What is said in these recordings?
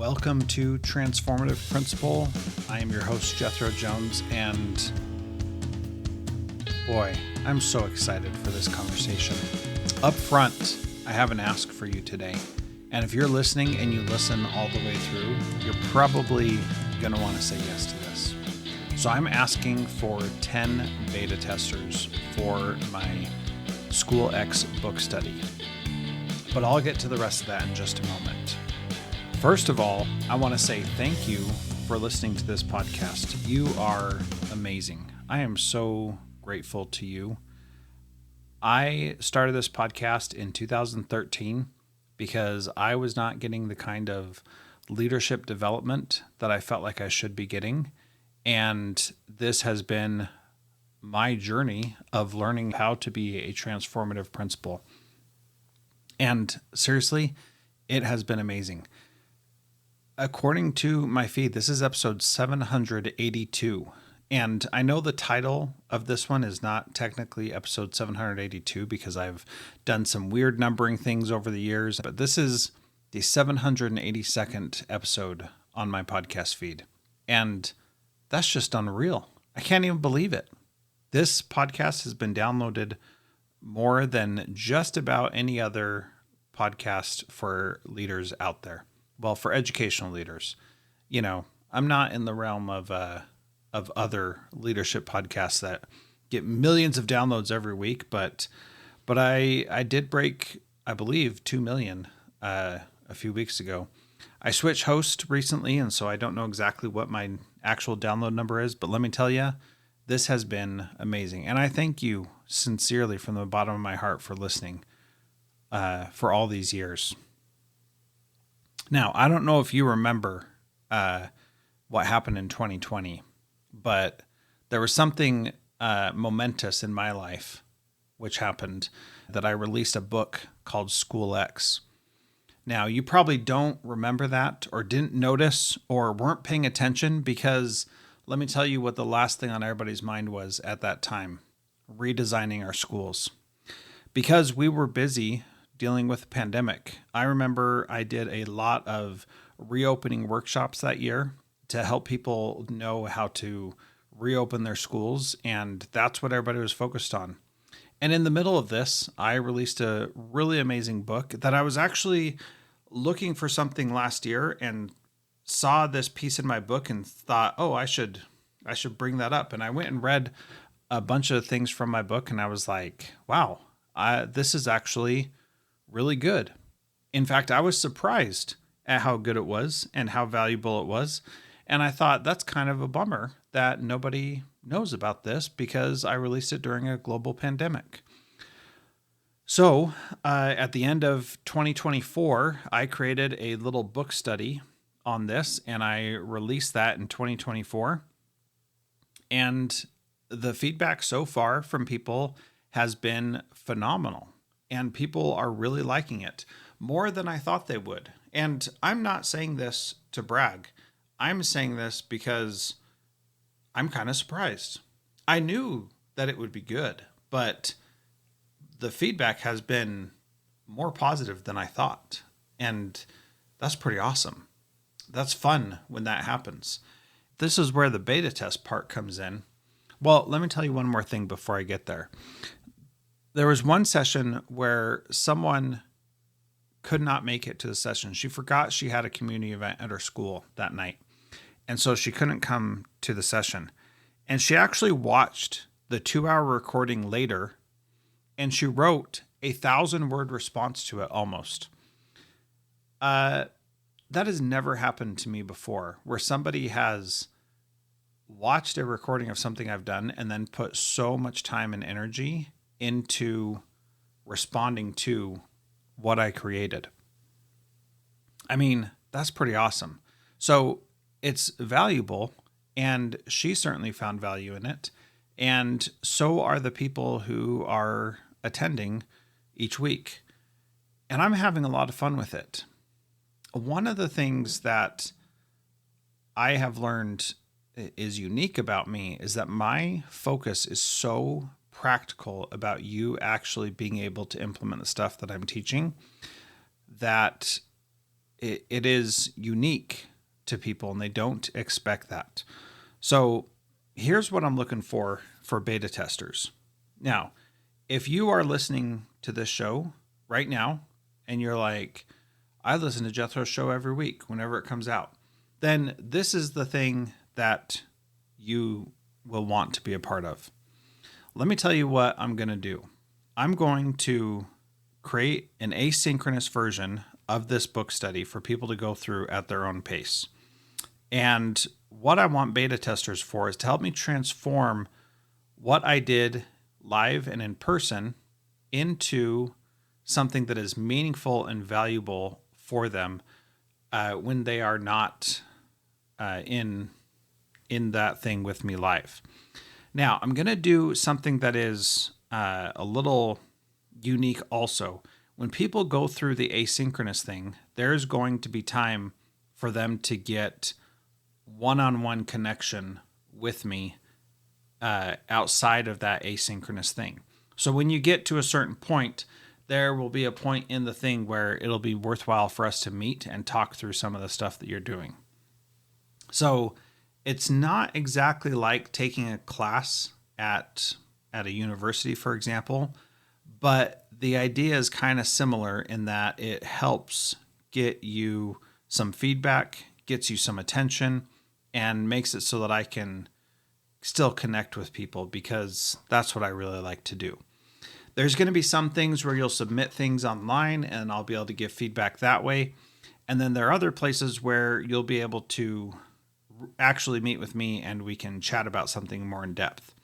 Welcome to Transformative Principal. I am your host, Jethro Jones, and boy, I'm so excited for this conversation. Up front, I have an ask for you today. And if you're listening and you listen all the way through, you're probably going to want to say yes to this. So I'm asking for 10 beta testers for my SchoolX Book Study. But I'll get to the rest of that in just a moment. First of all, I want to say thank you for listening to this podcast. You are amazing. I am so grateful to you. I started this podcast in 2013 because I was not getting the kind of leadership development that I felt like I should be getting. And this has been my journey of learning how to be a transformative principal. And seriously, it has been amazing. According to my feed, this is episode 782. And I know the title of this one is not technically episode 782 because I've done some weird numbering things over the years, but this is the 782nd episode on my podcast feed. And that's just unreal. I can't even believe it. This podcast has been downloaded more than just about any other podcast for leaders out there. Well, for educational leaders. You know, I'm not in the realm of other leadership podcasts that get millions of downloads every week, but I did break, I believe, 2 million a few weeks ago. I switched host recently, and so I don't know exactly what my actual download number is, but let me tell you, this has been amazing. And I thank you sincerely from the bottom of my heart for listening for all these years. Now, I don't know if you remember what happened in 2020, but there was something momentous in my life which happened that I released a book called SchoolX. Now, you probably don't remember that or didn't notice or weren't paying attention because let me tell you what the last thing on everybody's mind was at that time, redesigning our schools. Because we were busy dealing with the pandemic. I remember I did a lot of reopening workshops that year to help people know how to reopen their schools, and that's what everybody was focused on. And in the middle of this, I released a really amazing book that I was actually looking for something last year and saw this piece in my book and thought, oh, I should bring that up. And I went and read a bunch of things from my book, and I was like, wow, this is actually really good. In fact, I was surprised at how good it was and how valuable it was. And I thought that's kind of a bummer that nobody knows about this because I released it during a global pandemic. So at the end of 2024, I created a little book study on this and I released that in 2024. And the feedback so far from people has been phenomenal. And people are really liking it more than I thought they would. And I'm not saying this to brag. I'm saying this because I'm kind of surprised. I knew that it would be good, but the feedback has been more positive than I thought. And that's pretty awesome. That's fun when that happens. This is where the beta test part comes in. Well, let me tell you one more thing before I get there. There was one session where someone could not make it to the session. She forgot she had a community event at her school that night. And so she couldn't come to the session. And she actually watched the 2-hour recording later and she wrote a 1,000-word response to it almost. That has never happened to me before, where somebody has watched a recording of something I've done and then put so much time and energy into responding to what I created. I mean, that's pretty awesome. So it's valuable, and she certainly found value in it. And so are the people who are attending each week. And I'm having a lot of fun with it. One of the things that I have learned is unique about me is that my focus is so practical about you actually being able to implement the stuff that I'm teaching that it is unique to people and they don't expect that. So here's what I'm looking for beta testers. Now, if you are listening to this show right now and you're like, I listen to Jethro's show every week whenever it comes out, then this is the thing that you will want to be a part of. Let me tell you what I'm going to do. I'm going to create an asynchronous version of this book study for people to go through at their own pace. And what I want beta testers for is to help me transform what I did live and in person into something that is meaningful and valuable for them when they are not in that thing with me live. Now, I'm going to do something that is a little unique also. When people go through the asynchronous thing, there's going to be time for them to get one-on-one connection with me outside of that asynchronous thing. So when you get to a certain point, there will be a point in the thing where it'll be worthwhile for us to meet and talk through some of the stuff that you're doing. So it's not exactly like taking a class at a university, for example, but the idea is kind of similar in that it helps get you some feedback, gets you some attention, and makes it so that I can still connect with people, because that's what I really like to do. There's going to be some things where you'll submit things online and I'll be able to give feedback that way. And then there are other places where you'll be able to actually meet with me and we can chat about something more in depth.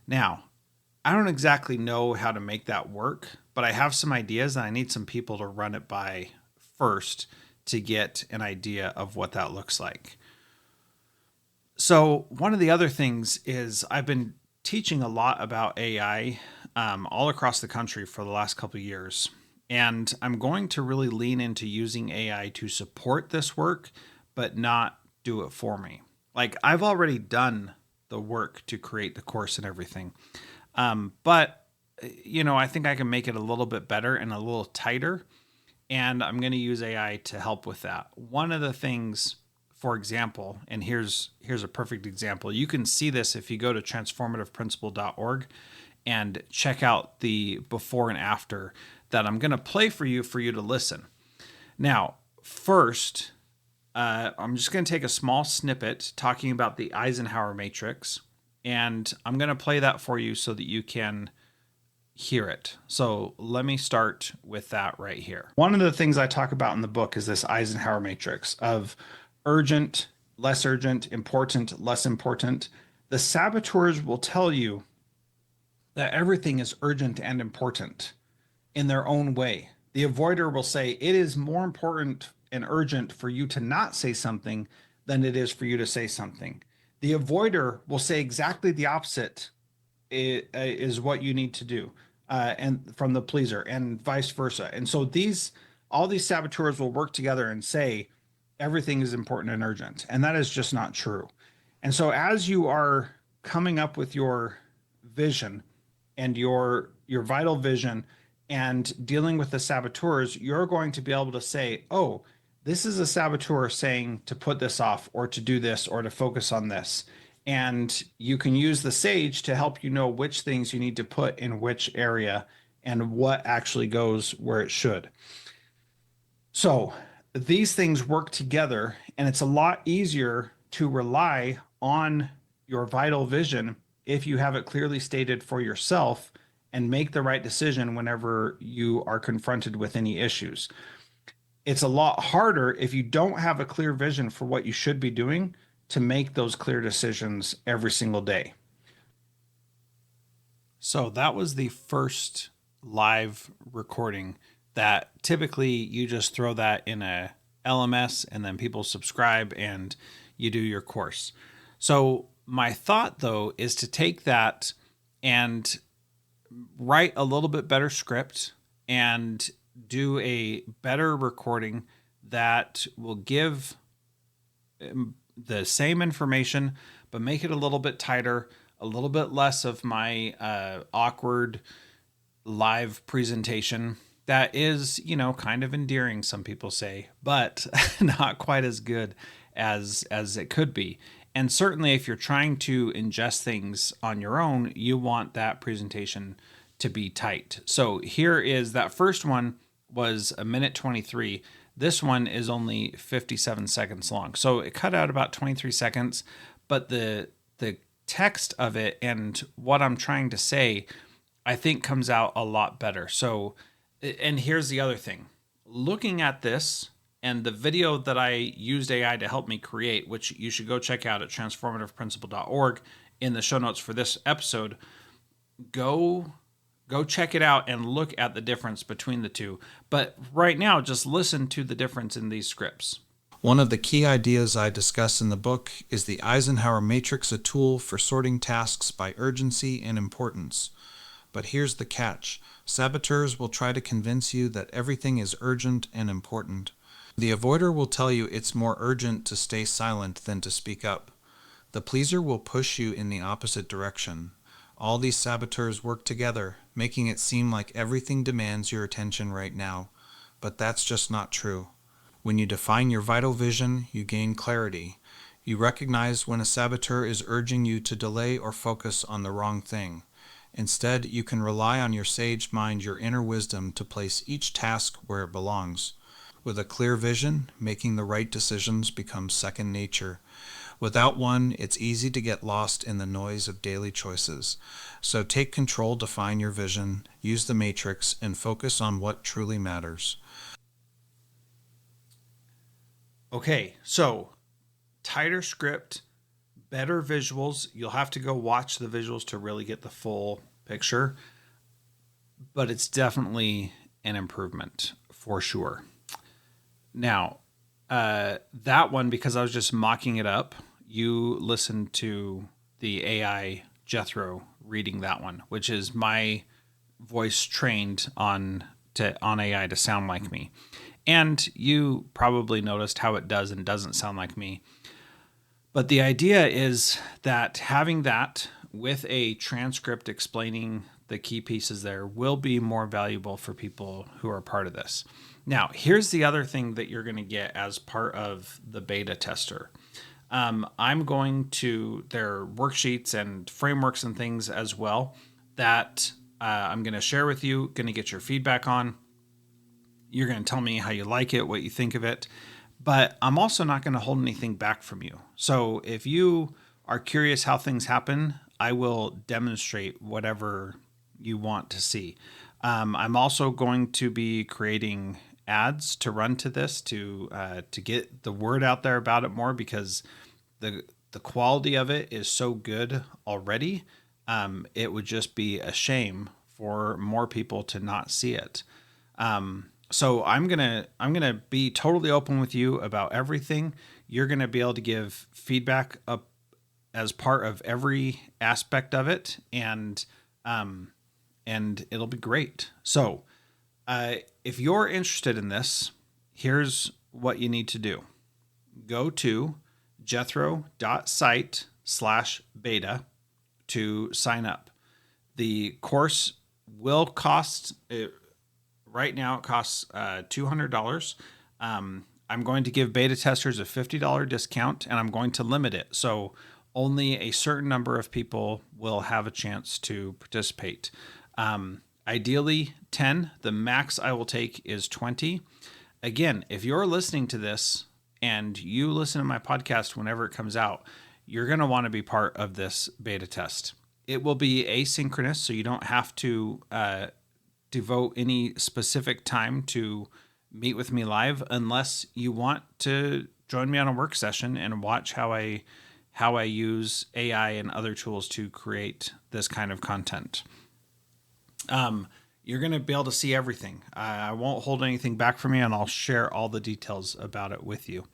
Now, I don't exactly know how to make that work, but I have some ideas and I need some people to run it by first to get an idea of what that looks like. So one of the other things is I've been teaching a lot about AI all across the country for the last couple of years. And I'm going to really lean into using AI to support this work, but not do it for me. Like, I've already done the work to create the course and everything. But, I think I can make it a little bit better and a little tighter. And I'm going to use AI to help with that. One of the things, for example, and here's a perfect example. You can see this if you go to transformativeprinciple.org and check out the before and after that I'm going to play for you to listen. Now, first, I'm just going to take a small snippet talking about the Eisenhower matrix, and I'm going to play that for you so that you can hear it. So let me start with that right here. One of the things I talk about in the book is this Eisenhower matrix of urgent, less urgent, important, less important. The saboteurs will tell you that everything is urgent and important in their own way. The avoider will say it is more important and urgent for you to not say something than it is for you to say something. The avoider will say exactly the opposite is what you need to do, and from the pleaser, and vice versa. And so all these saboteurs will work together and say everything is important and urgent, and that is just not true. And so as you are coming up with your vision and your vital vision and dealing with the saboteurs, you're going to be able to say, oh, this is a saboteur saying to put this off or to do this or to focus on this. And you can use the sage to help you know which things you need to put in which area and what actually goes where it should. So these things work together, and it's a lot easier to rely on your vital vision if you have it clearly stated for yourself and make the right decision whenever you are confronted with any issues. It's a lot harder if you don't have a clear vision for what you should be doing to make those clear decisions every single day. So that was the first live recording that typically you just throw that in a LMS and then people subscribe and you do your course. So my thought though is to take that and write a little bit better script and do a better recording that will give the same information, but make it a little bit tighter, a little bit less of my awkward live presentation, that is, kind of endearing, some people say, but not quite as good as it could be. And certainly if you're trying to ingest things on your own, you want that presentation to be tight. So here is that first one was a minute 23. This one is only 57 seconds long. So it cut out about 23 seconds, but the text of it and what I'm trying to say, I think comes out a lot better. So, and here's the other thing. Looking at this and the video that I used AI to help me create, which you should go check out at transformativeprinciple.org in the show notes for this episode, go check it out and look at the difference between the two. But right now, just listen to the difference in these scripts. One of the key ideas I discuss in the book is the Eisenhower matrix, a tool for sorting tasks by urgency and importance. But here's the catch. Saboteurs will try to convince you that everything is urgent and important. The avoider will tell you it's more urgent to stay silent than to speak up. The pleaser will push you in the opposite direction. All these saboteurs work together, making it seem like everything demands your attention right now. But that's just not true. When you define your vital vision, you gain clarity. You recognize when a saboteur is urging you to delay or focus on the wrong thing. Instead, you can rely on your sage mind, your inner wisdom, to place each task where it belongs. With a clear vision, making the right decisions becomes second nature. Without one, it's easy to get lost in the noise of daily choices. So take control, define your vision, use the matrix, and focus on what truly matters. Okay, so tighter script, better visuals. You'll have to go watch the visuals to really get the full picture, but it's definitely an improvement for sure. Now, that one, because I was just mocking it up, you listened to the AI Jethro reading that one, which is my voice trained on AI to sound like me. And you probably noticed how it does and doesn't sound like me. But the idea is that having that with a transcript explaining the key pieces there will be more valuable for people who are part of this. Now, here's the other thing that you're going to get as part of the beta tester. I'm going to, there are worksheets and frameworks and things as well that I'm going to share with you, going to get your feedback on. You're going to tell me how you like it, what you think of it. But I'm also not going to hold anything back from you. So if you are curious how things happen, I will demonstrate whatever you want to see. I'm also going to be creating ads to run to this to get the word out there about it more, because the quality of it is so good already. It would just be a shame for more people to not see it. So I'm gonna be totally open with you about everything. You're gonna be able to give feedback up as part of every aspect of it, and it'll be great. So if you're interested in this, here's what you need to do. Go to jethro.site/beta to sign up. The course will cost, right now it costs $200. I'm going to give beta testers a $50 discount, and I'm going to limit it. So only a certain number of people will have a chance to participate. Ideally 10. The max I will take is 20. Again, if you're listening to this and you listen to my podcast whenever it comes out, you're going to want to be part of this beta test. It will be asynchronous, so you don't have to devote any specific time to meet with me live, unless you want to join me on a work session and watch how I use AI and other tools to create this kind of content. You're going to be able to see everything. I won't hold anything back from you, and I'll share all the details about it with you.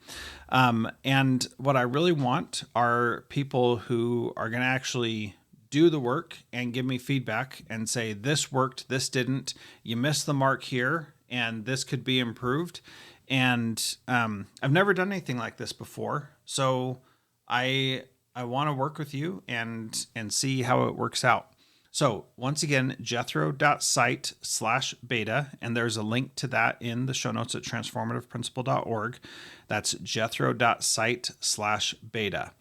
And what I really want are people who are going to actually do the work and give me feedback and say, this worked, this didn't, you missed the mark here, and this could be improved. And I've never done anything like this before, so I want to work with you and see how it works out. So once again, jethro.site/beta, and there's a link to that in the show notes at transformativeprinciple.org. That's jethro.site/beta.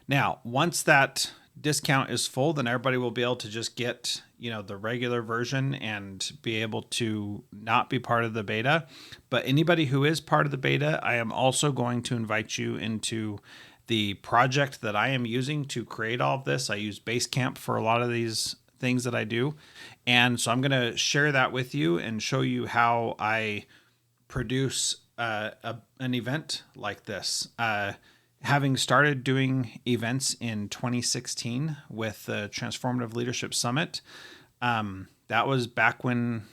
Now, once that discount is full, then everybody will be able to just get, the regular version and be able to not be part of the beta. But anybody who is part of the beta, I am also going to invite you into the project that I am using to create all of this. I use Basecamp for a lot of these things that I do. And so I'm going to share that with you and show you how I produce an event like this. Having started doing events in 2016 with the Transformative Leadership Summit, that was back when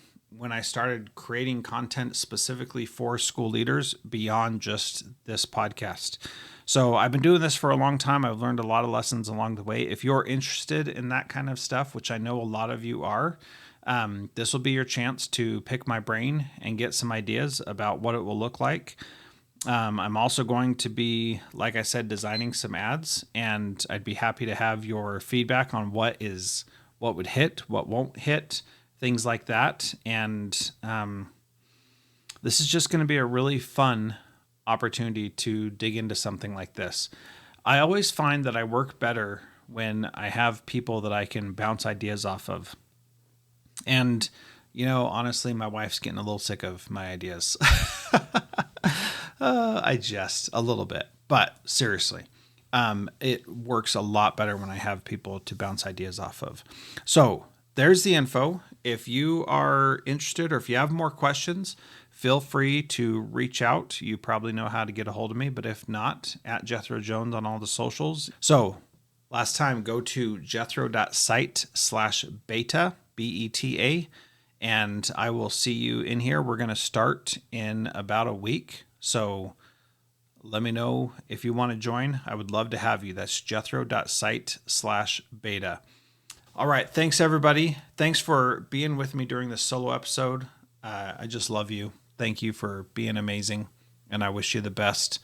I started creating content specifically for school leaders beyond just this podcast. So I've been doing this for a long time. I've learned a lot of lessons along the way. If you're interested in that kind of stuff, which I know a lot of you are, this will be your chance to pick my brain and get some ideas about what it will look like. I'm also going to be, like I said, designing some ads, and I'd be happy to have your feedback on what would hit, what won't hit, things like that. And this is just going to be a really fun opportunity to dig into something like this. I always find that I work better when I have people that I can bounce ideas off of. And, honestly, my wife's getting a little sick of my ideas. I jest a little bit, but seriously, it works a lot better when I have people to bounce ideas off of. So there's the info. If you are interested or if you have more questions, feel free to reach out. You probably know how to get a hold of me, but if not, at Jethro Jones on all the socials. So last time, go to jethro.site/beta, BETA, and I will see you in here. We're going to start in about a week. So let me know if you want to join. I would love to have you. That's jethro.site/beta. All right. Thanks, everybody. Thanks for being with me during this solo episode. I just love you. Thank you for being amazing, and I wish you the best.